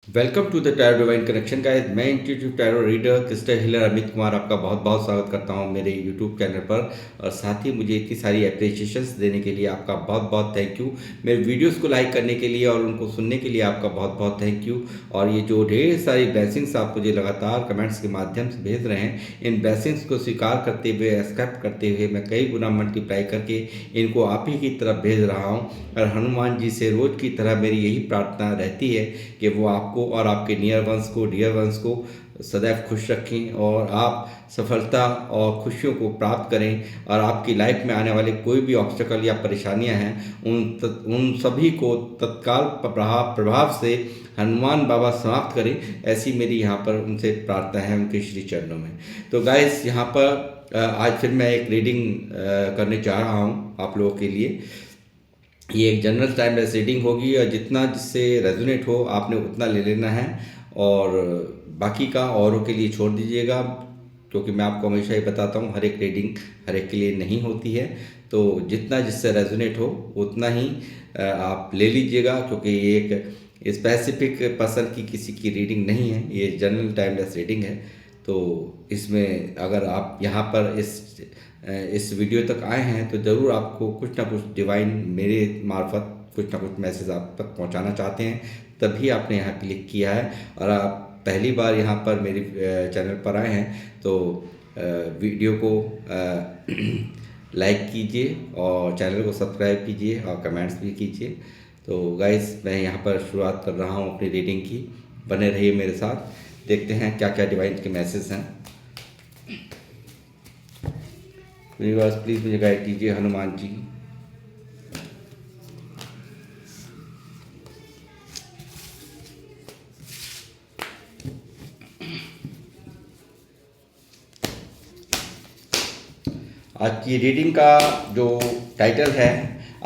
Welcome to the tarot divine connection guys. मैं intuitive tarot reader crystal healer Amit Kumar आपका बहुत बहुत स्वागत करता हूं मेरे यूट्यूब चैनल पर। और साथ ही मुझे इतनी सारी अप्रिसिएशंस देने के लिए आपका बहुत बहुत थैंक यू। मेरे वीडियोस को लाइक करने के लिए और उनको सुनने के लिए आपका बहुत बहुत थैंक यू। और ये जो ढेर सारी ब्लेसिंग्स आप मुझे लगातार कमेंट्स के माध्यम से भेज रहे हैं, इन ब्लेसिंग्स को स्वीकार करते हुए, एक्सेप्ट करते हुए मैं कई गुना मल्टीप्लाई करके इनको आप ही की तरफ भेज रहा हूँ। और हनुमान जी से रोज़ की तरह मेरी यही प्रार्थना रहती है कि वो आपको और आपके नियर वंस को, डियर वंस को सदैव खुश रखें और आप सफलता और खुशियों को प्राप्त करें। और आपकी लाइफ में आने वाले कोई भी ऑब्स्टेकल या परेशानियां हैं उन सभी को तत्काल प्रभाव से हनुमान बाबा समाप्त करें, ऐसी मेरी यहाँ पर उनसे प्रार्थना है उनके श्री चरणों में। तो गाइस, यहाँ पर आज फिर मैं एक रीडिंग करने जा रहा हूँ आप लोगों के लिए। ये एक जनरल टाइमलेस रीडिंग होगी और जितना जिससे रेजोनेट हो आपने उतना ले लेना है और बाकी का औरों के लिए छोड़ दीजिएगा, क्योंकि मैं आपको हमेशा ही बताता हूँ हर एक रीडिंग हर एक के लिए नहीं होती है। तो जितना जिससे रेजोनेट हो उतना ही आप ले लीजिएगा, क्योंकि ये एक स्पेसिफिक पर्सन की किसी की रीडिंग नहीं है, ये जनरल टाइमलेस रीडिंग है। तो इसमें अगर आप यहाँ पर इस वीडियो तक आए हैं तो ज़रूर आपको कुछ ना कुछ डिवाइन मेरे मार्फत कुछ ना कुछ मैसेज आप तक पहुँचाना चाहते हैं, तभी आपने यहाँ क्लिक किया है। और आप पहली बार यहाँ पर मेरी चैनल पर आए हैं तो वीडियो को लाइक कीजिए और चैनल को सब्सक्राइब कीजिए और कमेंट्स भी कीजिए। तो गाइस, मैं यहाँ पर शुरुआत कर रहा हूँ अपनी रीडिंग की। बने रहिए मेरे साथ, देखते हैं क्या क्या डिवाइन के मैसेज हैं। यूनिवर्स प्लीज़ मुझे गाइड कीजिए हनुमान जी। आज की रीडिंग का जो टाइटल है,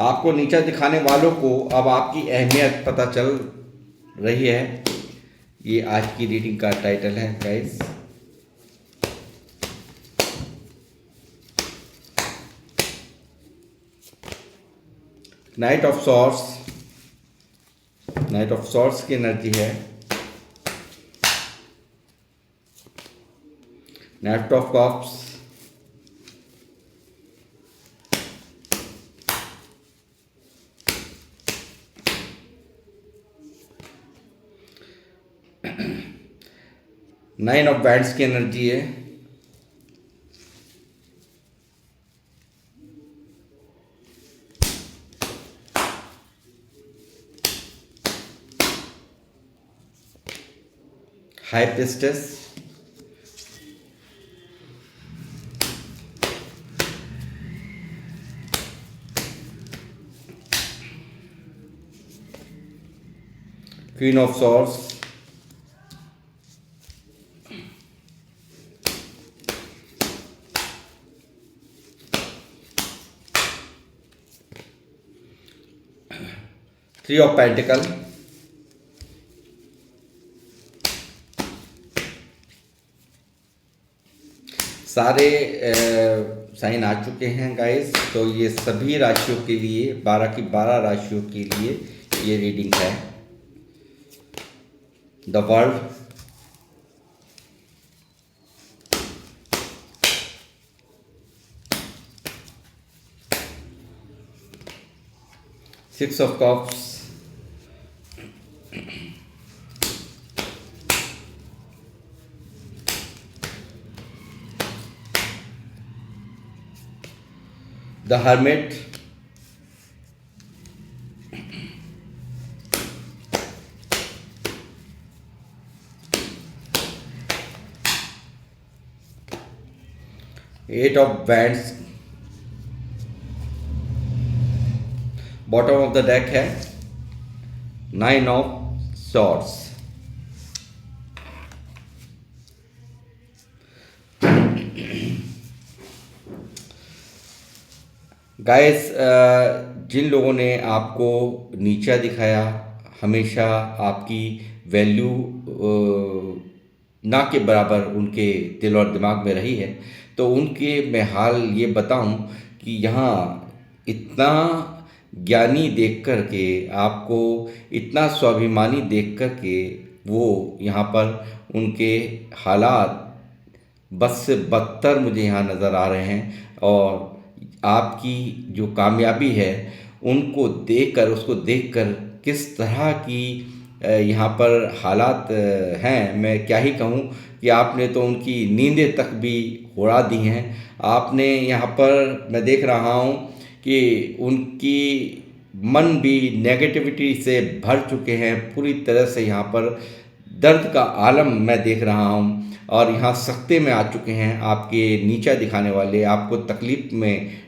आपको नीचा दिखाने वालों को अब आपकी अहमियत पता चल रही है। ये आज की रीडिंग का टाइटल है guys. Night of swords, night of swords की एनर्जी है। Night of cups, nine of bands की एनर्जी है। High priestess, queen of swords, three of pentacle, सारे साइन आ चुके हैं गाइस। तो ये सभी राशियों के लिए, 12 की 12 राशियों के लिए ये रीडिंग है। The world, six of cups, the hermit, eight of wands, bottom of the deck है नाइन ऑफ सॉर्ड्स। गाइस, जिन लोगों ने आपको नीचा दिखाया, हमेशा आपकी वैल्यू ना के बराबर उनके दिल और दिमाग में रही है, तो उनके मैं हाल ये बताऊं कि यहाँ इतना ज्ञानी देख कर के, आपको इतना स्वाभिमानी देख कर के वो यहाँ पर उनके हालात बद से बदतर मुझे यहाँ नज़र आ रहे हैं। और आपकी जो कामयाबी है उनको देखकर, उसको देखकर किस तरह की यहाँ पर हालात हैं, मैं क्या ही कहूँ कि आपने तो उनकी नींदें तक भी उड़ा दी हैं। आपने यहाँ पर, मैं देख रहा हूँ कि उनकी मन भी नेगेटिविटी से भर चुके हैं पूरी तरह से। यहाँ पर दर्द का आलम मैं देख रहा हूँ और यहाँ सख्ते में आ चुके हैं। आपके नीचा दिखाने वाले, आपको तकलीफ में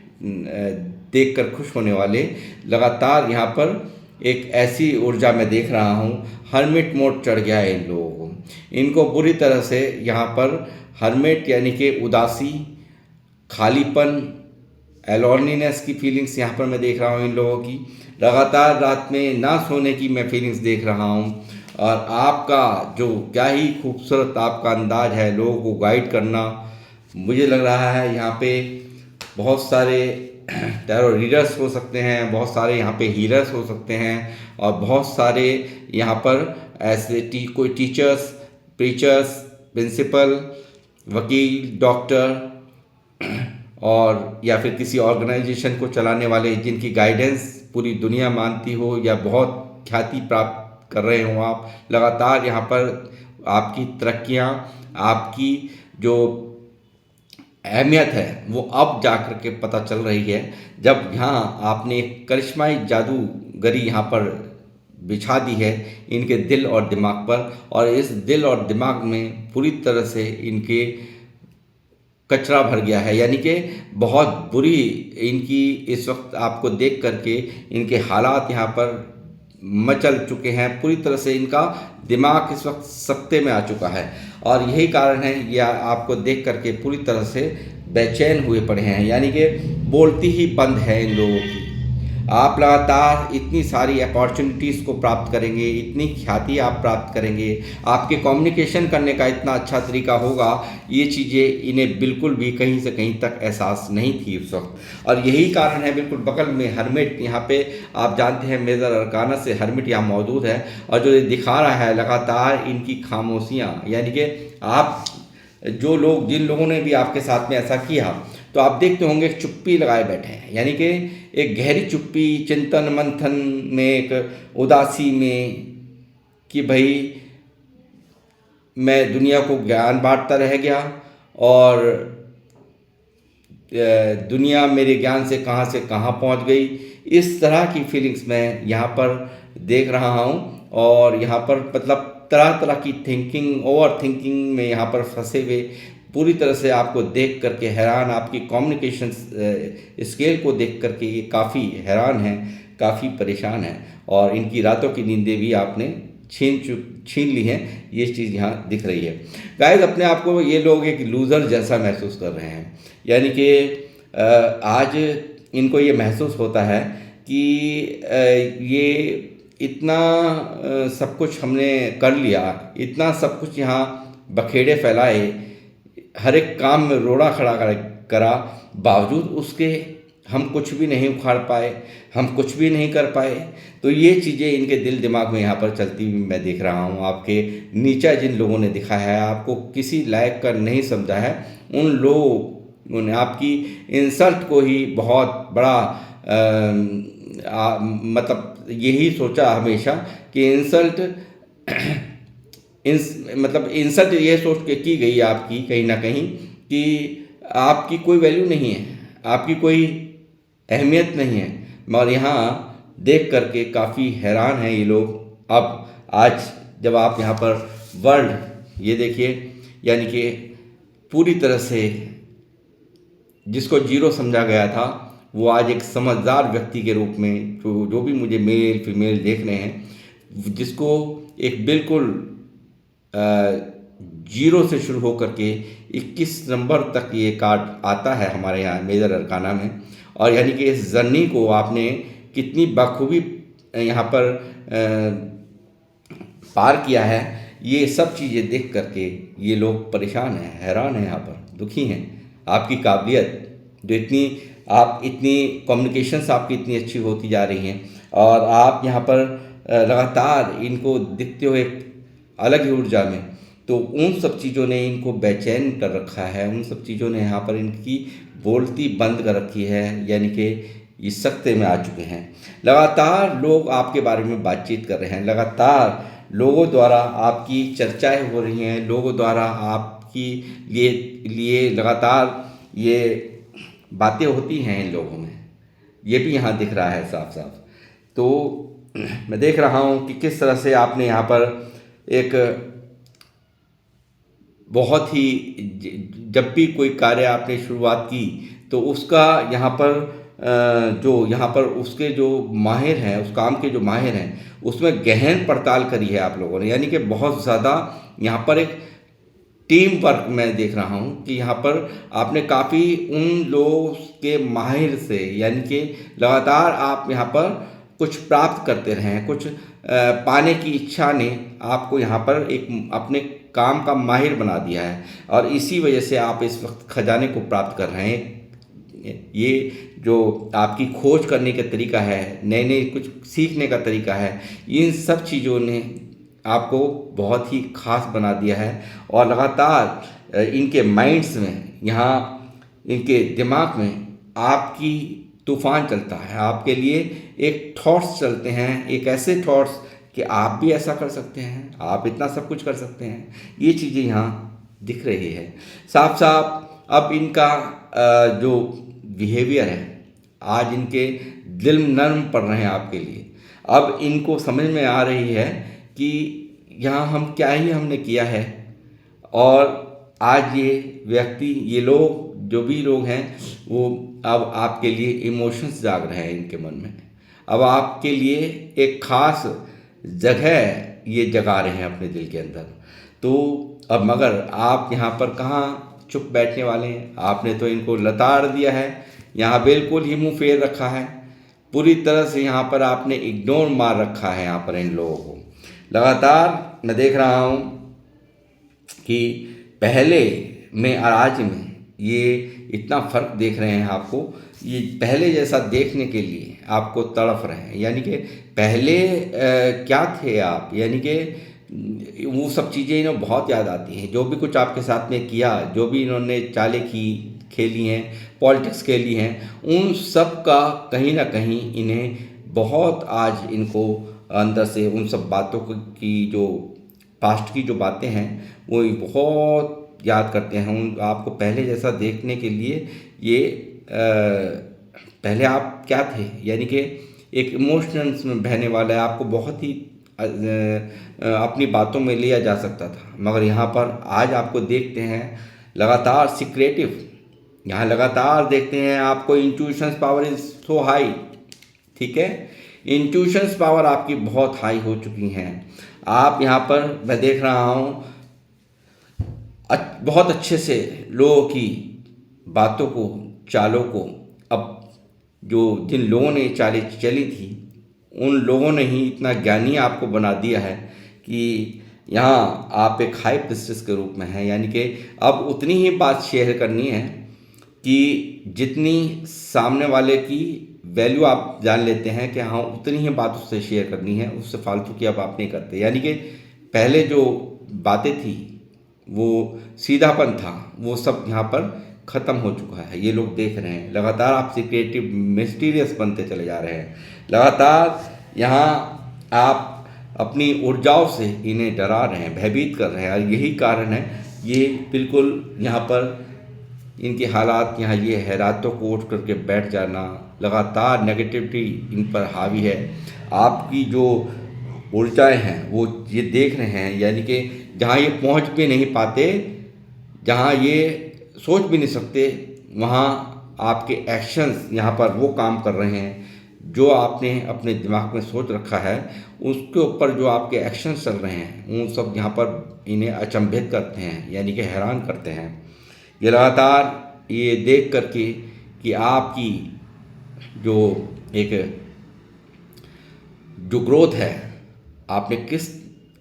देखकर खुश होने वाले लगातार यहाँ पर एक ऐसी ऊर्जा में देख रहा हूँ। हर्मिट मोड चढ़ गया है इन लोगों को। इनको बुरी तरह से यहाँ पर हर्मिट यानी कि उदासी, खालीपन, एलोनीनेस की फीलिंग्स यहाँ पर मैं देख रहा हूँ इन लोगों की। लगातार रात में ना सोने की मैं फीलिंग्स देख रहा हूँ। और आपका जो क्या ही खूबसूरत आपका अंदाज है लोगों को गाइड करना, मुझे लग रहा है यहाँ पे बहुत सारे टैरो रीडर्स हो सकते हैं, बहुत सारे यहाँ पे हीलर्स हो सकते हैं, और बहुत सारे यहाँ पर ऐसे कोई टीचर्स, प्रीचर्स, प्रिंसिपल, वकील, डॉक्टर और या फिर किसी ऑर्गेनाइजेशन को चलाने वाले जिनकी गाइडेंस पूरी दुनिया मानती हो या बहुत ख्याति प्राप्त कर रहे हो आप। लगातार यहाँ पर आपकी तरक्कियाँ, आपकी जो अहमियत है वो अब जाकर के पता चल रही है, जब यहाँ आपने एक करिश्माई जादूगरी यहाँ पर बिछा दी है इनके दिल और दिमाग पर। और इस दिल और दिमाग में पूरी तरह से इनके कचरा भर गया है, यानी कि बहुत बुरी इनकी इस वक्त आपको देख करके इनके हालात यहाँ पर मचल चुके हैं पूरी तरह से। इनका दिमाग इस वक्त सख्ते में आ चुका है और यही कारण है ये आपको देख करके पूरी तरह से बेचैन हुए पड़े हैं, यानी कि बोलती ही बंद है इन लोगों की। आप लगातार इतनी सारी अपॉर्चुनिटीज़ को प्राप्त करेंगे, इतनी ख्याति आप प्राप्त करेंगे, आपके कम्युनिकेशन करने का इतना अच्छा तरीका होगा, ये चीज़ें इन्हें बिल्कुल भी कहीं से कहीं तक एहसास नहीं थी उस वक्त। और यही कारण है, बिल्कुल बगल में हर्मिट, यहाँ पे आप जानते हैं मेजर अरकाना से हर्मिट यहाँ मौजूद है और जो ये दिखा रहा है लगातार इनकी खामोशियाँ, यानी कि आप जो लोग, जिन लोगों ने भी आपके साथ में ऐसा किया तो आप देखते होंगे एक चुप्पी लगाए बैठे हैं, यानी कि एक गहरी चुप्पी, चिंतन मंथन में, एक उदासी में कि भाई मैं दुनिया को ज्ञान बांटता रह गया और दुनिया मेरे ज्ञान से कहाँ पहुंच गई। इस तरह की फीलिंग्स मैं यहाँ पर देख रहा हूँ और यहाँ पर मतलब तरह तरह की थिंकिंग, ओवर थिंकिंग में यहाँ पर फंसे हुए पूरी तरह से आपको देख करके हैरान, आपकी कम्युनिकेशन स्केल को देख करके ये काफ़ी हैरान हैं, काफ़ी परेशान हैं और इनकी रातों की नींदें भी आपने छीन ली हैं। ये चीज़ यहाँ दिख रही है। गाइस, अपने आप को ये लोग एक लूज़र जैसा महसूस कर रहे हैं, यानी कि आज इनको ये महसूस होता है कि ये इतना सब कुछ हमने कर लिया, इतना सब कुछ यहाँ बखेड़े फैलाए, हर एक काम में रोड़ा खड़ा करा, बावजूद उसके हम कुछ भी नहीं उखाड़ पाए, हम कुछ भी नहीं कर पाए। तो ये चीज़ें इनके दिल दिमाग में यहाँ पर चलती हुई मैं देख रहा हूँ। आपके नीचा जिन लोगों ने दिखाया है, आपको किसी लायक का नहीं समझा है, उन लोगों ने आपकी इंसल्ट को ही बहुत बड़ा मतलब यही सोचा हमेशा कि इंसल्ट मतलब इंसल्ट ये सोच के की गई आपकी कहीं ना कहीं कि आपकी कोई वैल्यू नहीं है, आपकी कोई अहमियत नहीं है। मगर यहाँ देख करके काफ़ी हैरान हैं ये लोग। अब आज जब आप यहाँ पर वर्ल्ड ये देखिए, यानी कि पूरी तरह से जिसको जीरो समझा गया था वो आज एक समझदार व्यक्ति के रूप में, जो भी मुझे मेल फीमेल देख रहे हैं, जिसको एक बिल्कुल जीरो से शुरू होकर के 21 नंबर तक ये कार्ड आता है हमारे यहाँ मेजर अरकाना में। और यानी कि इस जर्नी को आपने कितनी बखूबी यहाँ पर पार किया है, ये सब चीज़ें देख करके ये लोग परेशान हैं, हैरान हैं, यहाँ पर दुखी हैं। आपकी काबिलियत जो इतनी कम्युनिकेशंस आपकी इतनी अच्छी होती जा रही हैं और आप यहाँ पर लगातार इनको दिखते हुए अलग ही ऊर्जा में। तो उन सब चीज़ों ने इनको बेचैन कर रखा है, उन सब चीज़ों ने यहाँ पर इनकी बोलती बंद कर रखी है, यानी कि ये सख्ते में आ चुके हैं। लगातार लोग आपके बारे में बातचीत कर रहे हैं, लगातार लोगों द्वारा आपकी चर्चाएं हो रही हैं, लोगों द्वारा आपकी लिए लिए लगातार ये बातें होती हैं इन लोगों में। ये भी यहाँ दिख रहा है साफ साफ। तो मैं देख रहा हूँ कि किस तरह से आपने यहाँ पर एक बहुत ही जब भी कोई कार्य आपने शुरुआत की तो उसका यहाँ पर जो यहाँ पर उसके जो माहिर हैं, उस काम के जो माहिर हैं, उसमें गहन पड़ताल करी है आप लोगों ने, यानी कि बहुत ज़्यादा यहाँ पर एक टीम वर्क मैं देख रहा हूँ कि यहाँ पर आपने काफ़ी उन लोगों के माहिर से, यानी कि लगातार आप यहाँ पर कुछ प्राप्त करते रहे हैं, कुछ पाने की इच्छा ने आपको यहाँ पर एक अपने काम का माहिर बना दिया है, और इसी वजह से आप इस वक्त खजाने को प्राप्त कर रहे हैं। ये जो आपकी खोज करने का तरीका है, नए नए कुछ सीखने का तरीका है, इन सब चीज़ों ने आपको बहुत ही खास बना दिया है। और लगातार इनके माइंड्स में, यहाँ इनके दिमाग में आपकी तूफान चलता है, आपके लिए एक थॉट्स चलते हैं, एक ऐसे थॉट्स कि आप भी ऐसा कर सकते हैं, आप इतना सब कुछ कर सकते हैं। ये चीज़ें यहाँ दिख रही है साफ साफ। अब इनका जो बिहेवियर है, आज इनके दिल नर्म पड़ रहे हैं आपके लिए। अब इनको समझ में आ रही है कि यहाँ हम क्या ही हमने किया है, और आज ये व्यक्ति, ये लोग, जो भी लोग हैं, वो अब आपके लिए इमोशंस जाग रहे हैं इनके मन में। अब आपके लिए एक खास जगह ये जगा रहे हैं अपने दिल के अंदर। तो अब मगर आप यहाँ पर कहाँ चुप बैठने वाले हैं, आपने तो इनको लताड़ दिया है, यहाँ बिल्कुल ही मुंह फेर रखा है, पूरी तरह से यहाँ पर आपने इग्नोर मार रखा है यहाँ पर इन लोगों को। लगातार मैं देख रहा हूँ कि पहले में और आज में ये इतना फ़र्क देख रहे हैं आपको, ये पहले जैसा देखने के लिए आपको तड़फ रहे हैं। यानी कि पहले क्या थे आप, यानी कि वो सब चीज़ें इन्हें बहुत याद आती हैं, जो भी कुछ आपके साथ में किया, जो भी इन्होंने चालें की, खेली हैं, पॉलिटिक्स खेली हैं, उन सब का कहीं ना कहीं इन्हें बहुत, आज इनको अंदर से उन सब बातों की, जो पास्ट की जो बातें हैं, वो बहुत याद करते हैं। उन आपको पहले जैसा देखने के लिए ये पहले आप क्या थे, यानी कि एक इमोशंस में बहने वाला है, आपको बहुत ही अपनी बातों में लिया जा सकता था, मगर यहाँ पर आज आपको देखते हैं लगातार सिक्रेटिव, यहाँ लगातार देखते हैं आपको intuitions power is so high. ठीक है, इंट्यूशंस पावर आपकी बहुत हाई हो चुकी हैं। आप यहाँ पर मैं देख रहा हूँ बहुत अच्छे से लोगों की बातों को, चालों को, अब जो जिन लोगों ने चालें चली थी, उन लोगों ने ही इतना ज्ञानी आपको बना दिया है कि यहाँ आप एक हाई प्रिस्टेस के रूप में हैं। यानी कि अब उतनी ही बात शेयर करनी है कि जितनी सामने वाले की वैल्यू आप जान लेते हैं कि हाँ, उतनी ही बात उससे शेयर करनी है, उससे फालतू की अब आप नहीं करते। यानी कि पहले जो बातें थी, वो सीधापन था, वो सब यहाँ पर ख़त्म हो चुका है। ये लोग देख रहे हैं, लगातार आप सीक्रेटिव मिस्टीरियस बनते चले जा रहे हैं। लगातार यहाँ आप अपनी ऊर्जाओं से इन्हें डरा रहे हैं, भयभीत कर रहे हैं, और यही कारण है ये बिल्कुल यहाँ पर इनके हालात यहाँ ये है, रातों को उठ करके बैठ जाना, लगातार नेगेटिविटी इन पर हावी है। आपकी जो ऊर्जाएं हैं वो ये देख रहे हैं, यानी कि जहाँ ये पहुँच भी नहीं पाते, जहाँ ये सोच भी नहीं सकते, वहाँ आपके एक्शंस यहाँ पर वो काम कर रहे हैं जो आपने अपने दिमाग में सोच रखा है, उसके ऊपर जो आपके एक्शंस चल रहे हैं, उन सब यहाँ पर इन्हें अचंभित करते हैं, यानी कि हैरान करते हैं। ये लगातार ये देख करके कि आपकी जो एक जो ग्रोथ है, आपने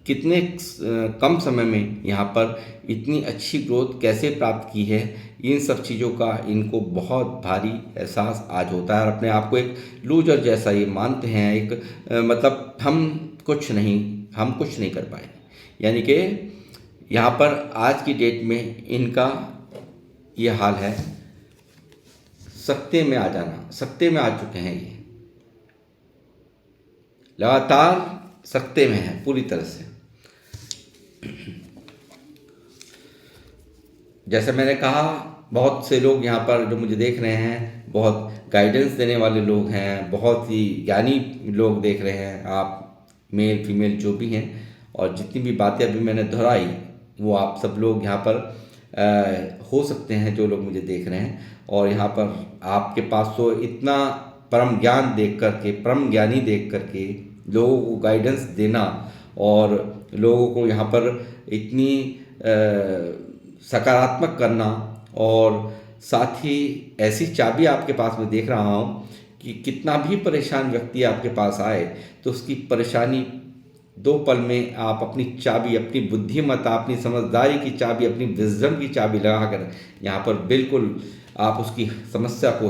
कितने कम समय में यहाँ पर इतनी अच्छी ग्रोथ कैसे प्राप्त की है, इन सब चीज़ों का इनको बहुत भारी एहसास आज होता है। और अपने आप को एक लूजर जैसा ये मानते हैं, एक मतलब हम कुछ नहीं कर पाए, यानी कि यहाँ पर आज की डेट में इनका ये हाल है, सत्ते में आ जाना, सत्ते में आ चुके हैं ये, लगातार सत्ते में है पूरी तरह से। जैसे मैंने कहा, बहुत से लोग यहाँ पर जो मुझे देख रहे हैं, बहुत गाइडेंस देने वाले लोग हैं, बहुत ही ज्ञानी लोग देख रहे हैं, आप मेल फीमेल जो भी हैं, और जितनी भी बातें अभी मैंने दोहराई वो आप सब लोग यहाँ पर हो सकते हैं जो लोग मुझे देख रहे हैं। और यहाँ पर आपके पास तो इतना परम ज्ञान देख करके, परम ज्ञानी देख करके लोगों को गाइडेंस देना और लोगों को यहाँ पर इतनी सकारात्मक करना, और साथ ही ऐसी चाबी आपके पास मैं देख रहा हूँ कि कितना भी परेशान व्यक्ति आपके पास आए तो उसकी परेशानी 2 पल में आप अपनी चाबी, अपनी बुद्धिमत्ता, अपनी समझदारी की चाबी, अपनी विजडम की चाबी लगाकर यहाँ पर बिल्कुल आप उसकी समस्या को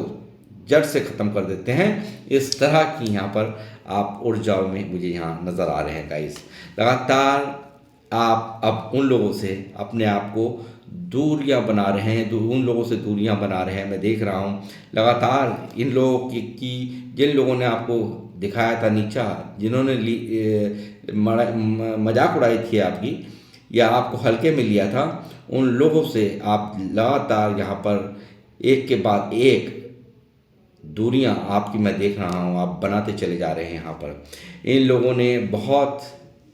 जड़ से ख़त्म कर देते हैं। इस तरह की यहाँ पर आप ऊर्जाओं में मुझे यहाँ नज़र आ रहे हैं गाइस। लगातार आप अब उन लोगों से अपने आप को दूरियां बना रहे हैं, उन लोगों से दूरियां बना रहे हैं। मैं देख रहा हूँ लगातार इन लोगों की जिन लोगों ने आपको दिखाया था नीचा, जिन्होंने मजाक उड़ाई थी आपकी या आपको हल्के में लिया था, उन लोगों से आप लगातार यहाँ पर एक के बाद एक दूरियां आपकी मैं देख रहा हूँ आप बनाते चले जा रहे हैं। यहाँ पर इन लोगों ने बहुत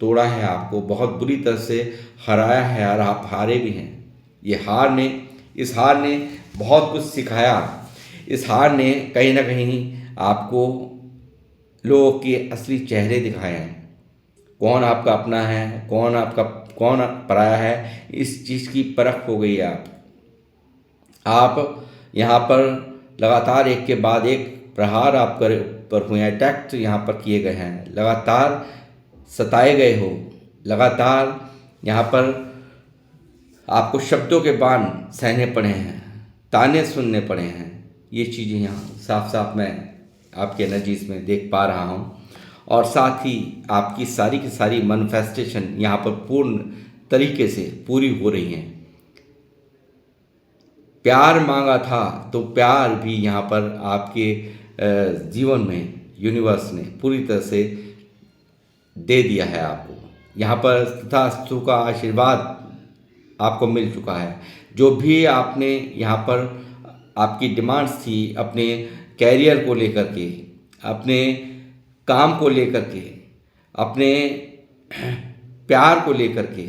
तोड़ा है आपको, बहुत बुरी तरह से हराया है और आप हारे भी हैं। इस हार ने बहुत कुछ सिखाया। इस हार ने कहीं ना कहीं आपको लोगों के असली चेहरे दिखाए हैं, कौन आपका अपना है, कौन पराया है, इस चीज़ की परख हो गई है। आप यहाँ पर लगातार एक के बाद एक प्रहार आप पर हुए, अटैक यहाँ पर किए गए हैं, लगातार सताए गए हो, लगातार यहाँ पर आपको शब्दों के बाण सहने पड़े हैं, ताने सुनने पड़े हैं। ये चीज़ें यहाँ साफ साफ मैं आपके एनर्जीज में देख पा रहा हूँ। और साथ ही आपकी सारी की सारी मैनिफेस्टेशन यहाँ पर पूर्ण तरीके से पूरी हो रही हैं। प्यार मांगा था तो प्यार भी यहाँ पर आपके जीवन में यूनिवर्स ने पूरी तरह से दे दिया है आपको। यहाँ पर तथास्तु का आशीर्वाद आपको मिल चुका है। जो भी आपने यहाँ पर आपकी डिमांड्स थी, अपने कैरियर को लेकर के, अपने काम को लेकर के, अपने प्यार को लेकर के,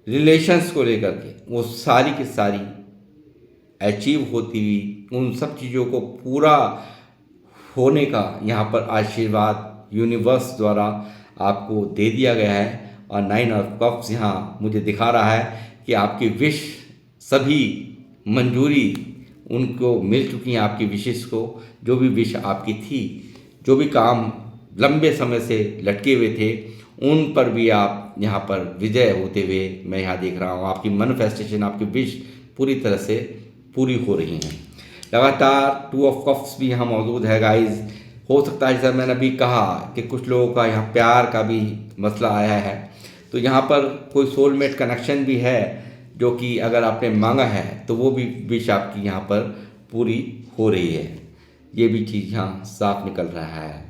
रिलेशंस को लेकर के, वो सारी की सारी अचीव होती हुई, उन सब चीज़ों को पूरा होने का यहाँ पर आशीर्वाद यूनिवर्स द्वारा आपको दे दिया गया है। और 9 ऑफ कप्स यहाँ मुझे दिखा रहा है कि आपकी विश सभी मंजूरी उनको मिल चुकी हैं। आपकी विशेष को, जो भी विश आपकी थी, जो भी काम लंबे समय से लटके हुए थे, उन पर भी आप यहाँ पर विजय होते हुए मैं यहाँ देख रहा हूँ। आपकी मैनिफेस्टेशन, आपकी विश पूरी तरह से पूरी हो रही हैं। लगातार 2 ऑफ कप्स भी यहाँ मौजूद है गाइज। हो सकता है जैसा मैंने अभी कहा कि कुछ लोगों का यहाँ प्यार का भी मसला आया है, तो यहाँ पर कोई सोलमेट कनेक्शन भी है जो कि अगर आपने मांगा है तो वो भी विश आपकी यहाँ पर पूरी हो रही है। ये भी चीज़ यहाँ साफ निकल रहा है।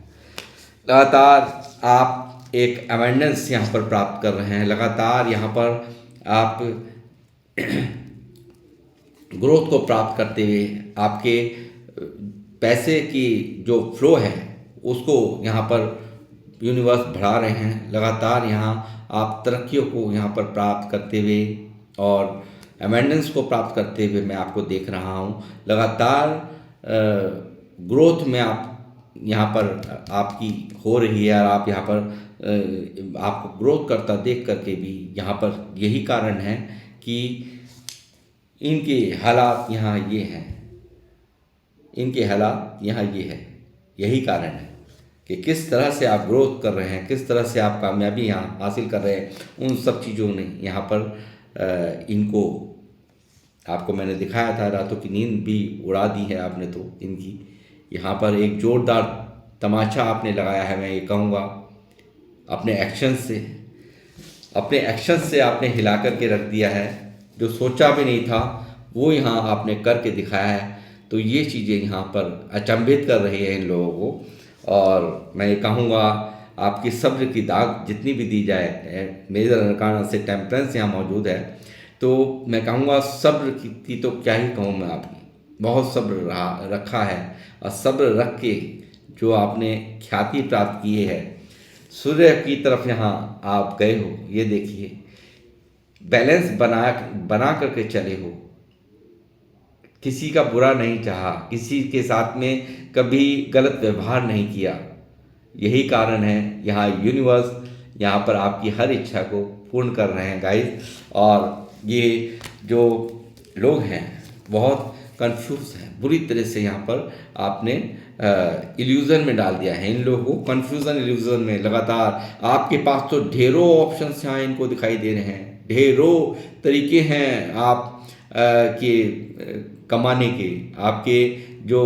लगातार आप एक अवेंडेंस यहाँ पर प्राप्त कर रहे हैं। लगातार यहाँ पर आप ग्रोथ को प्राप्त करते हुए आपके पैसे की जो फ्लो है उसको यहाँ पर यूनिवर्स बढ़ा रहे हैं। लगातार यहाँ आप तरक्कियों को यहाँ पर प्राप्त करते हुए और अमेंडेंस को प्राप्त करते हुए मैं आपको देख रहा हूँ। लगातार ग्रोथ में आप यहाँ पर आपकी हो रही है। और आप यहाँ पर आपको ग्रोथ करता देख करके भी यहाँ पर यही कारण है कि इनके हालात यहाँ ये हैं, इनके हालात यहाँ ये है। यही कारण है कि किस तरह से आप ग्रोथ कर रहे हैं, किस तरह से आप कामयाबी यहाँ हासिल कर रहे हैं। उन सब चीज़ों ने यहाँ पर इनको, आपको मैंने दिखाया था, रातों की नींद भी उड़ा दी है आपने तो इनकी। यहाँ पर एक ज़ोरदार तमाचा आपने लगाया है, मैं ये कहूँगा, अपने एक्शन से। अपने एक्शन से आपने हिला करके रख दिया है, जो सोचा भी नहीं था वो यहाँ आपने करके दिखाया है। तो ये चीज़ें यहाँ पर अचंभित कर रही है इन लोगों को। और मैं ये कहूँगा आपकी सब्र की दाग जितनी भी दी जाए, मेजर अरकान से टेम्परेंस यहाँ मौजूद है, तो मैं कहूँगा सब्र की तो क्या ही कहूँ मैं, आपकी बहुत सब्र रखा है। और सब्र रख के जो आपने ख्याति प्राप्त की है, सूर्य की तरफ यहाँ आप गए हो, ये देखिए बैलेंस बना करके चले हो, किसी का बुरा नहीं चाहा, किसी के साथ में कभी गलत व्यवहार नहीं किया। यही कारण है यहाँ यूनिवर्स यहाँ पर आपकी हर इच्छा को पूर्ण कर रहे हैं गाइस। और ये जो लोग हैं बहुत कंफ्यूज हैं, बुरी तरह से यहाँ पर आपने इल्यूज़न में डाल दिया है इन लोगों को, कंफ्यूजन इल्यूज़न में। लगातार आपके पास तो ढेरों ऑप्शंस यहाँ इनको दिखाई दे रहे हैं, ढेरों तरीके हैं आप के कमाने के, आपके जो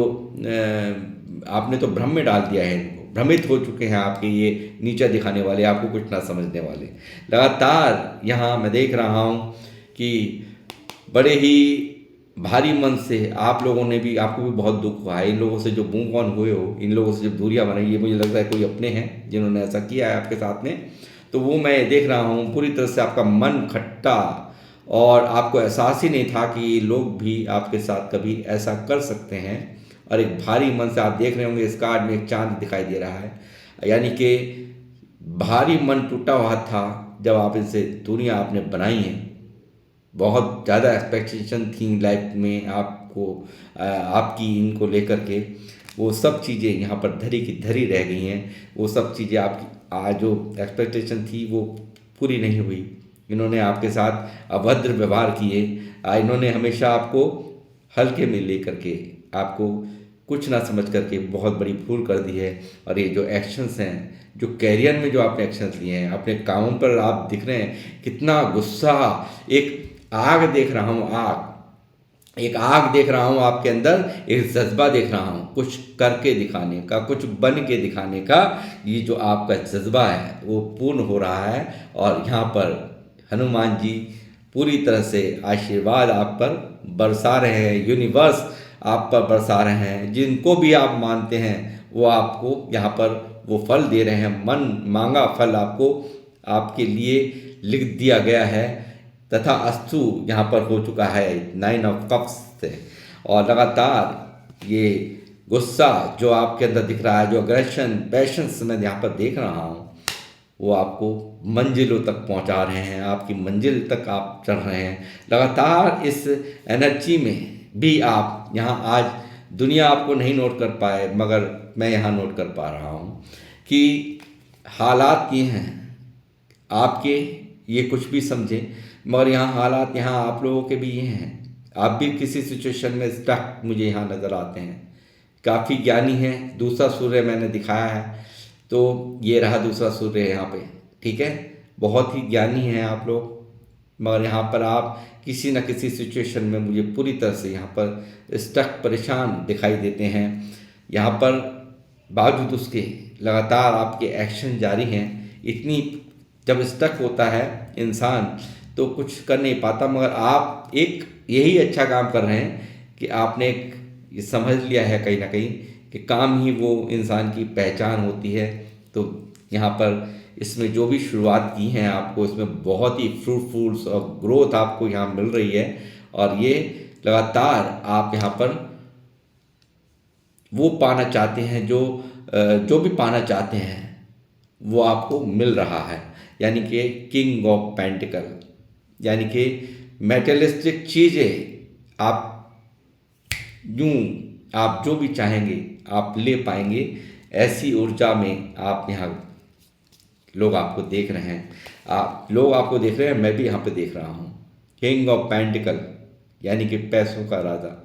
आपने तो भ्रम में डाल दिया है इनको, भ्रमित हो चुके हैं आपके ये नीचा दिखाने वाले, आपको कुछ ना समझने वाले। लगातार यहाँ मैं देख रहा हूँ कि बड़े ही भारी मन से आप लोगों ने भी, आपको भी बहुत दुख हुआ है इन लोगों से जो मूव ऑन हुए हो, इन लोगों से जब दूरियां बनाई, ये मुझे लगता है कोई अपने हैं जिन्होंने ऐसा किया है आपके साथ में। तो वो मैं देख रहा हूँ पूरी तरह से आपका मन खट्टा, और आपको एहसास ही नहीं था कि लोग भी आपके साथ कभी ऐसा कर सकते हैं। और एक भारी मन से आप देख रहे होंगे इस कार्ड में एक चांद दिखाई दे रहा है, यानी कि भारी मन टूटा हुआ था जब आप इनसे दूरियां आपने बनाई हैं। बहुत ज़्यादा एक्सपेक्टेशन थी लाइफ में आपको, आपकी इनको लेकर के, वो सब चीज़ें यहाँ पर धरी की धरी रह गई हैं। वो सब चीज़ें आपकी जो एक्सपेक्टेशन थी वो पूरी नहीं हुई। इन्होंने आपके साथ अभद्र व्यवहार किए, इन्होंने हमेशा आपको हल्के में ले करके, आपको कुछ ना समझ करके बहुत बड़ी भूल कर दी है। और ये जो एक्शंस हैं, जो कैरियर में जो आपने एक्शंस लिए हैं, अपने कामों पर आप दिख रहे हैं कितना गुस्सा, एक आग देख रहा हूँ, एक आग देख रहा हूँ आपके अंदर, एक जज्बा देख रहा हूँ कुछ करके दिखाने का, कुछ बन के दिखाने का। ये जो आपका जज्बा है वो पूर्ण हो रहा है। और यहाँ पर हनुमान जी पूरी तरह से आशीर्वाद आप पर बरसा रहे हैं, यूनिवर्स आप पर बरसा रहे हैं। जिनको भी आप मानते हैं वो आपको यहाँ पर वो फल दे रहे हैं, मन मांगा फल आपको, आपके लिए लिख दिया गया है। तथा अस्तु यहाँ पर हो चुका है 9 ऑफ कप्स से। और लगातार ये गुस्सा जो आपके अंदर दिख रहा है, जो अग्रेशन पैशंस मैं यहाँ पर देख रहा हूँ, वो आपको मंजिलों तक पहुँचा रहे हैं, आपकी मंजिल तक आप चढ़ रहे हैं। लगातार इस एनर्जी में भी आप यहाँ आज, दुनिया आपको नहीं नोट कर पाए मगर मैं यहाँ नोट कर पा रहा हूँ कि हालात ये हैं आपके, ये कुछ भी समझें मगर यहाँ हालात, यहाँ आप लोगों के भी ये हैं, आप भी किसी सिचुएशन में स्टक मुझे यहाँ नज़र आते हैं। काफ़ी ज्ञानी हैं। दूसरा सूर्य मैंने दिखाया है, तो ये रहा दूसरा सूर्य यहाँ पे, ठीक है। बहुत ही ज्ञानी हैं आप लोग, मगर यहाँ पर आप किसी न किसी सिचुएशन में मुझे पूरी तरह से यहाँ पर स्टक, परेशान दिखाई देते हैं। यहाँ पर बावजूद उसके लगातार आपके एक्शन जारी हैं। इतनी जब स्टक होता है इंसान तो कुछ कर नहीं पाता, मगर आप एक यही अच्छा काम कर रहे हैं कि आपने एक ये समझ लिया है कहीं ना कहीं कि काम ही वो इंसान की पहचान होती है। तो यहाँ पर इसमें जो भी शुरुआत की हैं आपको, इसमें बहुत ही फ्रूटफुल्स और ग्रोथ आपको यहाँ मिल रही है। और ये लगातार आप यहाँ पर वो पाना चाहते हैं, जो भी पाना चाहते हैं वो आपको मिल रहा है। यानी कि किंग ऑफ पेंटिकल, यानी कि मेटेरियलिस्टिक चीज़ें आप यूँ, आप जो भी चाहेंगे आप ले पाएंगे। ऐसी ऊर्जा में आप यहाँ लोग आपको देख रहे हैं, लोग आपको देख रहे हैं, मैं भी यहाँ पे देख रहा हूँ। किंग ऑफ पेंटिकल यानी कि पैसों का राजा।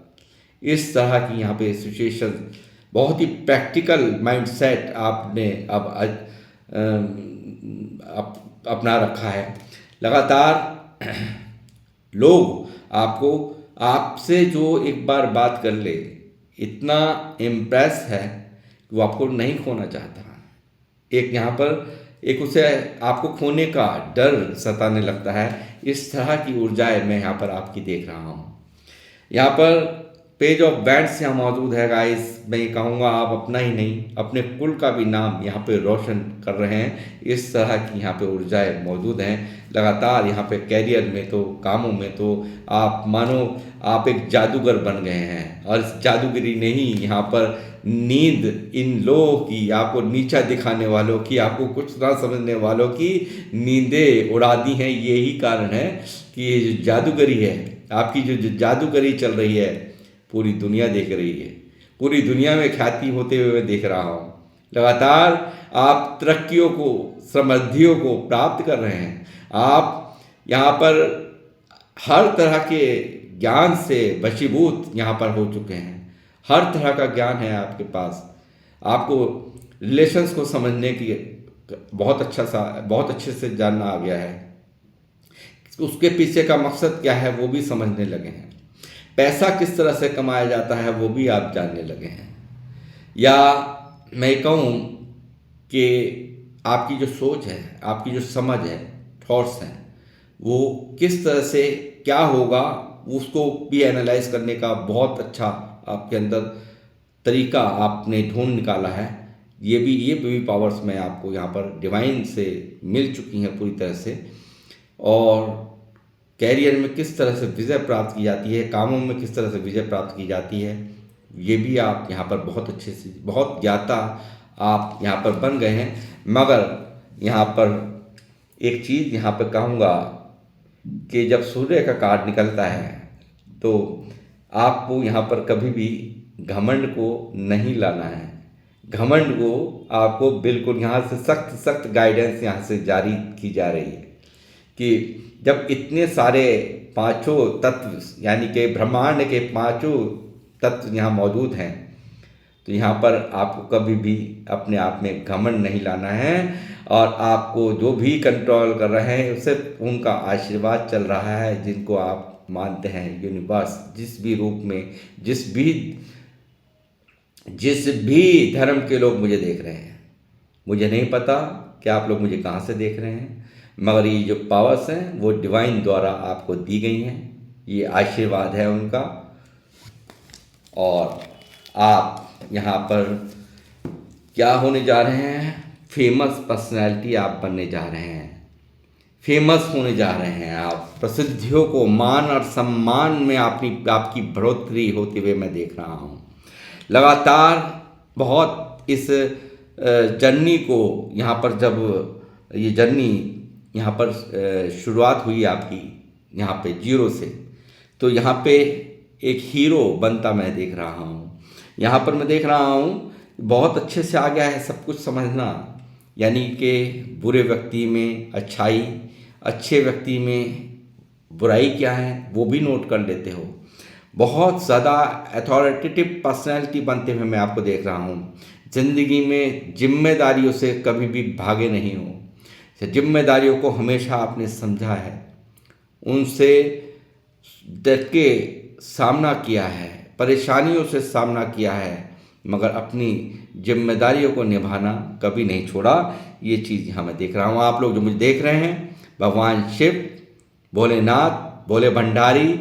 इस तरह की यहाँ पे सिचुएशन, बहुत ही प्रैक्टिकल माइंडसेट आपने अब अपना रखा है। लगातार लोग आपको, आपसे जो एक बार बात कर ले, इतना इम्प्रेस है कि वो आपको नहीं खोना चाहता। एक यहाँ पर एक उसे आपको खोने का डर सताने लगता है। इस तरह की ऊर्जाएं मैं यहाँ पर आपकी देख रहा हूँ। यहाँ पर पेज ऑफ बैंड्स यहाँ मौजूद है गाइस। मैं ये कहूँगा आप अपना ही नहीं अपने कुल का भी नाम यहाँ पे रोशन कर रहे हैं। इस तरह की यहाँ पे ऊर्जाएं मौजूद हैं लगातार। यहाँ पे कैरियर में तो कामों में तो आप मानो आप एक जादूगर बन गए हैं, और इस जादूगरी ने ही यहाँ पर नींद इन लोगों की, आपको नीचा दिखाने वालों की, आपको कुछ ना समझने वालों की नींदें उड़ा दी हैं। यही कारण है कि ये जो जादूगरी है, आपकी जो जादूगरी चल रही है, पूरी दुनिया देख रही है। पूरी दुनिया में ख्याति होते हुए मैं देख रहा हूँ। लगातार आप तरक्कियों को, समृद्धियों को प्राप्त कर रहे हैं। आप यहाँ पर हर तरह के ज्ञान से वशीभूत यहाँ पर हो चुके हैं। हर तरह का ज्ञान है आपके पास। आपको रिलेशंस को समझने की बहुत अच्छे से जानना आ गया है। उसके पीछे का मकसद क्या है वो भी समझने लगे हैं। पैसा किस तरह से कमाया जाता है वो भी आप जानने लगे हैं। या मैं कहूँ कि आपकी जो सोच है, आपकी जो समझ है, थॉट्स हैं, वो किस तरह से क्या होगा उसको भी एनालाइज करने का बहुत अच्छा आपके अंदर तरीका आपने ढूंढ निकाला है। ये भी पावर्स मैं आपको यहाँ पर डिवाइन से मिल चुकी हैं पूरी तरह से। और कैरियर में किस तरह से विजय प्राप्त की जाती है, कामों में किस तरह से विजय प्राप्त की जाती है, ये भी आप यहाँ पर बहुत अच्छे से, बहुत ज्ञाता आप यहाँ पर बन गए हैं। मगर यहाँ पर एक चीज़ यहाँ पर कहूँगा कि जब सूर्य का कार्ड निकलता है तो आपको यहाँ पर कभी भी घमंड को नहीं लाना है। घमंड को आपको बिल्कुल यहाँ से सख्त गाइडेंस यहाँ से जारी की जा रही है कि जब इतने सारे पांचों तत्व यानी कि ब्रह्मांड के पांचों तत्व यहाँ मौजूद हैं, तो यहाँ पर आपको कभी भी अपने आप में घमंड नहीं लाना है। और आपको जो भी कंट्रोल कर रहे हैं सिर्फ उनका आशीर्वाद चल रहा है, जिनको आप मानते हैं यूनिवर्स, जिस भी रूप में, जिस भी धर्म के लोग मुझे देख रहे हैं। मुझे नहीं पता कि आप लोग मुझे कहाँ से देख रहे हैं, मगर ये जो पावर्स हैं वो डिवाइन द्वारा आपको दी गई हैं। ये आशीर्वाद है उनका। और आप यहाँ पर क्या होने जा रहे हैं, फेमस पर्सनैलिटी आप बनने जा रहे हैं। फेमस होने जा रहे हैं आप। प्रसिद्धियों को, मान और सम्मान में आपकी बढ़ोतरी होते हुए मैं देख रहा हूँ। लगातार बहुत इस जर्नी को यहाँ पर, जब ये जर्नी यहाँ पर शुरुआत हुई आपकी यहाँ पे जीरो से, तो यहाँ पे एक हीरो बनता मैं देख रहा हूँ। यहाँ पर मैं देख रहा हूँ बहुत अच्छे से आ गया है सब कुछ समझना। यानी कि बुरे व्यक्ति में अच्छाई, अच्छे व्यक्ति में बुराई क्या है वो भी नोट कर लेते हो। बहुत ज़्यादा अथॉरिटेटिव पर्सनैलिटी बनते हुए मैं आपको देख रहा हूँ। ज़िंदगी में जिम्मेदारियों से कभी भी भागे नहीं हो। जिम्मेदारियों को हमेशा आपने समझा है, उनसे डट के सामना किया है, परेशानियों से सामना किया है, मगर अपनी जिम्मेदारियों को निभाना कभी नहीं छोड़ा। ये चीज़ यहाँ मैं देख रहा हूँ। आप लोग जो मुझे देख रहे हैं, भगवान शिव, भोलेनाथ, भोले भंडारी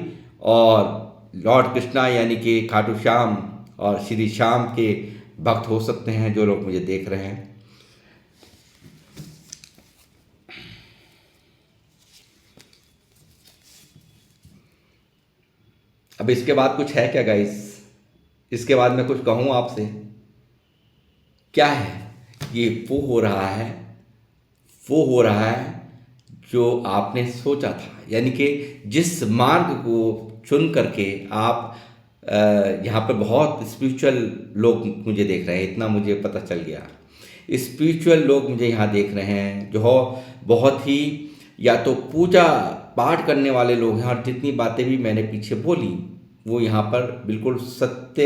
और लॉर्ड कृष्णा यानी कि खाटू श्याम और श्री श्याम के भक्त हो सकते हैं जो लोग मुझे देख रहे हैं। अब इसके बाद कुछ है क्या गाइस? इसके बाद मैं कुछ कहूँ आपसे? क्या है? ये वो हो रहा है जो आपने सोचा था। यानी कि जिस मार्ग को चुन करके आप यहाँ पर, बहुत स्पिरिचुअल लोग मुझे देख रहे हैं, इतना मुझे पता चल गया। स्पिरिचुअल लोग मुझे यहाँ देख रहे हैं जो बहुत ही या तो पूजा पाठ करने वाले लोग हैं। और जितनी बातें भी मैंने पीछे बोली वो यहाँ पर बिल्कुल सत्य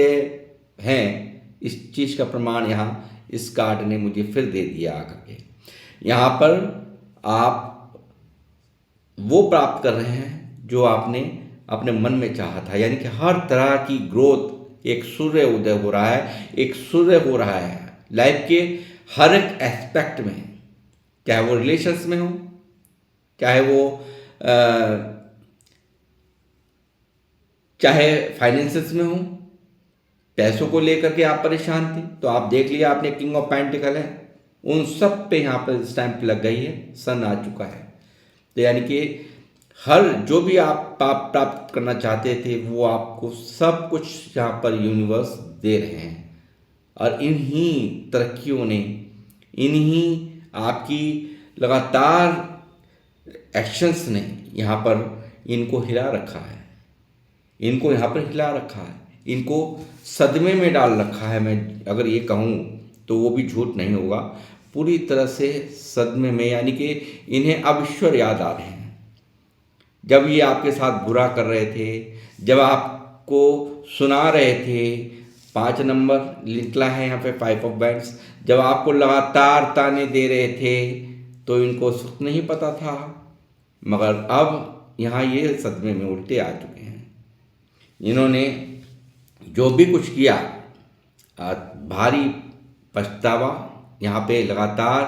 हैं। इस चीज़ का प्रमाण यहाँ इस कार्ड ने मुझे फिर दे दिया आकर के। यहाँ पर आप वो प्राप्त कर रहे हैं जो आपने अपने मन में चाहा था। यानी कि हर तरह की ग्रोथ, एक सूर्य उदय हो रहा है, एक सूर्य हो रहा है लाइफ के हर एक एस्पेक्ट में। चाहे वो रिलेशंस में हो, चाहे वो चाहे फाइनेंसेस में हो, पैसों को लेकर के आप परेशान थे तो आप देख लिया आपने किंग ऑफ पेंटिकल है, उन सब पे यहाँ पर स्टैंप लग गई है, सन आ चुका है। तो यानी कि हर जो भी आप प्राप्त करना चाहते थे वो आपको सब कुछ यहाँ पर यूनिवर्स दे रहे हैं। और इन्हीं तरक्कियों ने, इन्हीं आपकी लगातार एक्शंस ने यहाँ पर इनको हिला रखा है, इनको यहाँ पर हिला रखा है, इनको सदमे में डाल रखा है। मैं अगर ये कहूँ तो वो भी झूठ नहीं होगा, पूरी तरह से सदमे में। यानी कि इन्हें अब ईश्वर याद आ रहे हैं। जब ये आपके साथ बुरा कर रहे थे, जब आपको सुना रहे थे, 5 नंबर निकला है यहाँ पे 5 ऑफ बैंड्स, जब आपको लगातार ताने दे रहे थे तो इनको सुख नहीं पता था, मगर अब यहाँ ये सदमे में उल्टे आ चुके हैं। इन्होंने जो भी कुछ किया, भारी पछतावा, यहाँ पे लगातार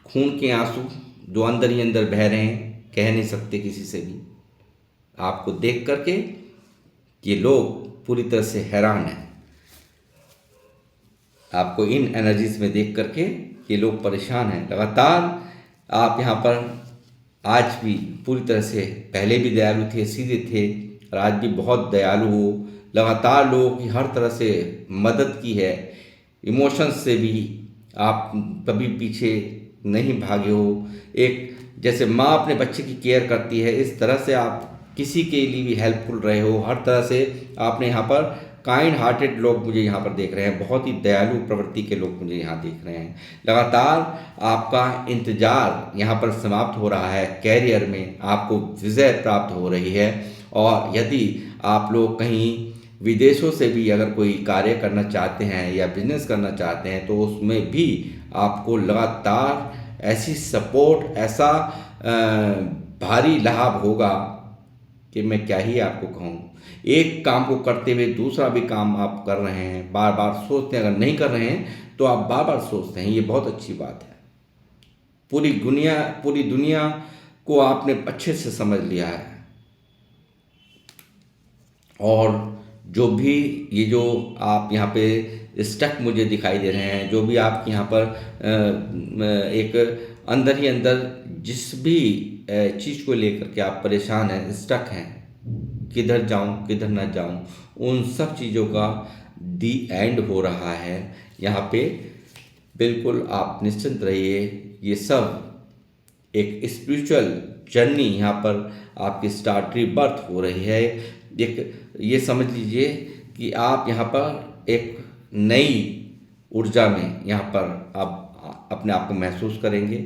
खून के आंसू जो अंदर ही अंदर बह रहे हैं, कह नहीं सकते किसी से भी। आपको देख करके ये लोग पूरी तरह से हैरान हैं। आपको इन एनर्जीज में देख करके ये लोग परेशान हैं। लगातार आप यहाँ पर आज भी पूरी तरह से, पहले भी दयालु थे, सीधे थे, और आज भी बहुत दयालु हो। लगातार लोगों की हर तरह से मदद की है, इमोशंस से भी आप कभी पीछे नहीं भागे हो। एक जैसे माँ अपने बच्चे की केयर करती है, इस तरह से आप किसी के लिए भी हेल्पफुल रहे हो। हर तरह से आपने यहाँ पर काइंड हार्टेड लोग मुझे यहाँ पर देख रहे हैं, बहुत ही दयालु प्रवृत्ति के लोग मुझे यहाँ देख रहे हैं। लगातार आपका इंतजार यहाँ पर समाप्त हो रहा है, कैरियर में आपको विजय प्राप्त हो रही है। और यदि आप लोग कहीं विदेशों से भी अगर कोई कार्य करना चाहते हैं या बिजनेस करना चाहते हैं तो उसमें भी आपको लगातार ऐसी सपोर्ट, ऐसा भारी लाभ होगा कि मैं क्या ही आपको कहूँ। एक काम को करते हुए दूसरा भी काम आप कर रहे हैं, बार बार सोचते हैं। अगर नहीं कर रहे हैं तो आप बार बार सोचते हैं, ये बहुत अच्छी बात है। पूरी दुनिया को आपने अच्छे से समझ लिया है। और जो भी ये जो आप यहाँ पे स्टक मुझे दिखाई दे रहे हैं, जो भी आप यहाँ पर एक अंदर ही अंदर जिस भी चीज़ को लेकर के आप परेशान हैं, स्टक हैं, किधर जाऊँ किधर ना जाऊँ, उन सब चीज़ों का दी एंड हो रहा है यहाँ पे। बिल्कुल आप निश्चिंत रहिए, ये सब एक स्पिरिचुअल जर्नी यहाँ पर आपकी स्टार्ट रीबर्थ हो रही है। एक ये समझ लीजिए कि आप यहाँ पर एक नई ऊर्जा में यहाँ पर आप अपने आप को महसूस करेंगे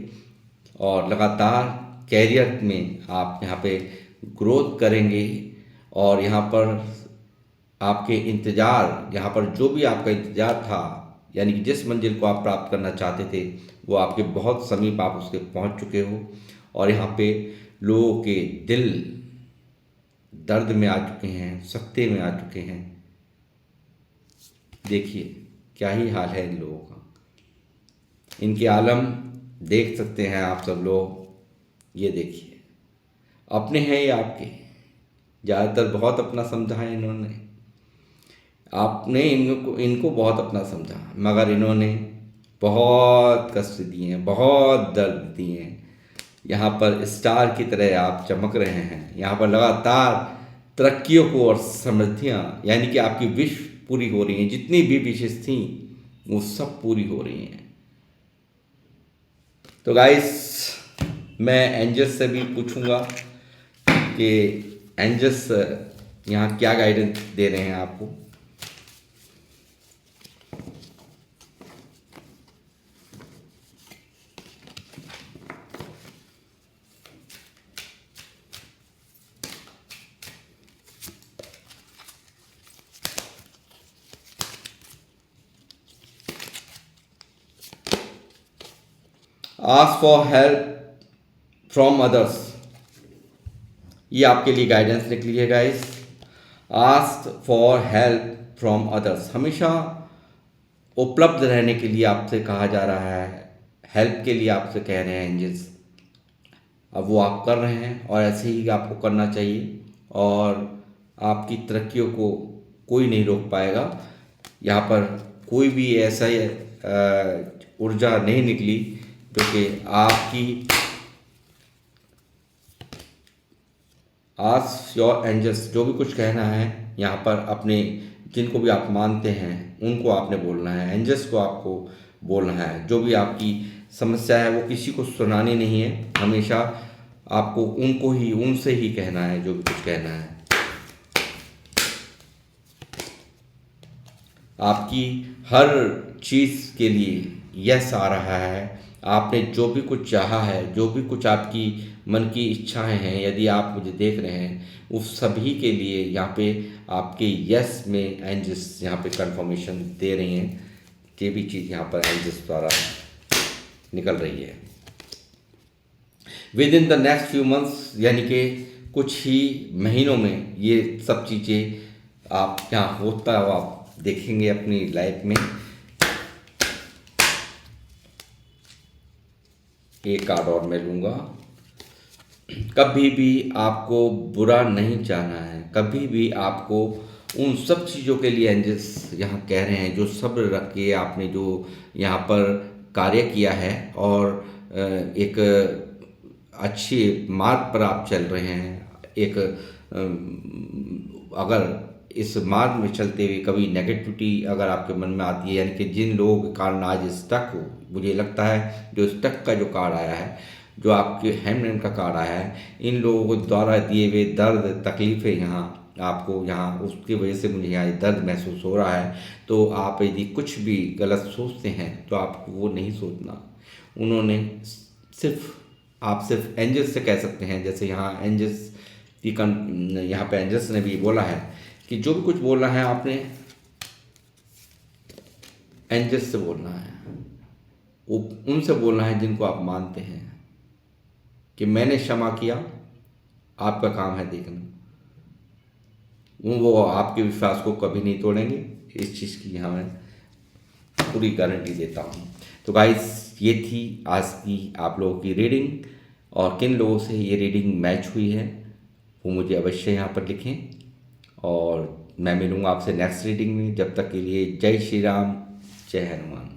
और लगातार कैरियर में आप यहाँ पे ग्रोथ करेंगे। और यहाँ पर आपके इंतज़ार, यहाँ पर जो भी आपका इंतज़ार था, यानी कि जिस मंजिल को आप प्राप्त करना चाहते थे वो आपके बहुत समीप आप उसके पहुँच चुके हो। और यहाँ पे लोगों के दिल दर्द में आ चुके हैं, सख्ते में आ चुके हैं। देखिए क्या ही हाल है इन लोगों का, इनके आलम देख सकते हैं आप सब लोग। ये देखिए, अपने हैं ये आपके, ज़्यादातर बहुत अपना समझा है इन्होंने, आपने इनको बहुत अपना समझा, मगर इन्होंने बहुत कष्ट दिए हैं, बहुत दर्द दिए हैं। यहाँ पर स्टार की तरह आप चमक रहे हैं। यहाँ पर लगातार तरक्कियों को और समृद्धियाँ, यानी कि आपकी विश पूरी हो रही हैं। जितनी भी विशेष थी वो सब पूरी हो रही हैं। तो गाइस, मैं एंजल्स से भी पूछूंगा कि एंजल्स यहाँ क्या गाइडेंस दे रहे हैं आपको। Ask for help from others, ये आपके लिए गाइडेंस निकली है guys. Ask for help from others, हमेशा उपलब्ध रहने के लिए आपसे कहा जा रहा है, हेल्प के लिए आपसे कह रहे हैं एंजल्स। अब वो आप कर रहे हैं और ऐसे ही आपको करना चाहिए, और आपकी तरक्कियों को कोई नहीं रोक पाएगा। यहाँ पर कोई भी ऐसा ऊर्जा नहीं निकली, क्योंकि आपकी आस्क योर एंजल्स, जो भी कुछ कहना है यहाँ पर अपने, जिनको भी आप मानते हैं उनको आपने बोलना है, एंजल्स को आपको बोलना है। जो भी आपकी समस्या है वो किसी को सुनानी नहीं है, हमेशा आपको उनको ही, उनसे ही कहना है जो भी कुछ कहना है। आपकी हर चीज़ के लिए यस आ रहा है। आपने जो भी कुछ चाहा है, जो भी कुछ आपकी मन की इच्छाएं हैं, यदि आप मुझे देख रहे हैं, उस सभी के लिए यहाँ पे आपके यस में एंजल्स यहाँ पे कंफर्मेशन दे रही हैं। ये भी चीज़ यहाँ पर एंजल्स द्वारा निकल रही है। With in the next few months, यानी कि कुछ ही महीनों में ये सब चीज़ें आप यहाँ होता है आप देखेंगे अपनी लाइफ में। एक कार्ड और मैं लूँगा। कभी भी आपको बुरा नहीं चाहना है, कभी भी आपको उन सब चीज़ों के लिए एंजल्स यहाँ कह रहे हैं, जो सब्र रख के आपने जो यहाँ पर कार्य किया है और एक अच्छे मार्ग पर आप चल रहे हैं। एक अगर इस मार्ग में चलते हुए कभी नेगेटिविटी अगर आपके मन में आती है, यानी कि जिन लोगों के कारण आज स्टक हो, मुझे लगता है जो स्टक का जो कार्ड आया है, जो आपके हैंडमैन का कार्ड आया है, इन लोगों द्वारा दिए हुए दर्द तकलीफ़ें यहाँ आपको यहाँ उसकी वजह से मुझे यहाँ दर्द महसूस हो रहा है। तो आप यदि कुछ भी गलत सोचते हैं तो आपको वो नहीं सोचना। उन्होंने आप सिर्फ एंजल्स से कह सकते हैं, जैसे यहाँ एंजल्स की यहाँ पे एंजल्स ने भी बोला है कि जो भी कुछ बोलना है आपने एंजल्स से बोलना है, उनसे बोलना है जिनको आप मानते हैं कि मैंने क्षमा किया, आपका काम है देखना। वो आपके विश्वास को कभी नहीं तोड़ेंगे, इस चीज़ की यहाँ मैं पूरी गारंटी देता हूँ। तो गाइस, ये थी आज की आप लोगों की रीडिंग, और किन लोगों से ये रीडिंग मैच हुई है वो मुझे अवश्य यहाँ पर लिखें, और मैं मिलूँगा आपसे नेक्स्ट रीडिंग में। जब तक के लिए जय श्री राम, जय हनुमान।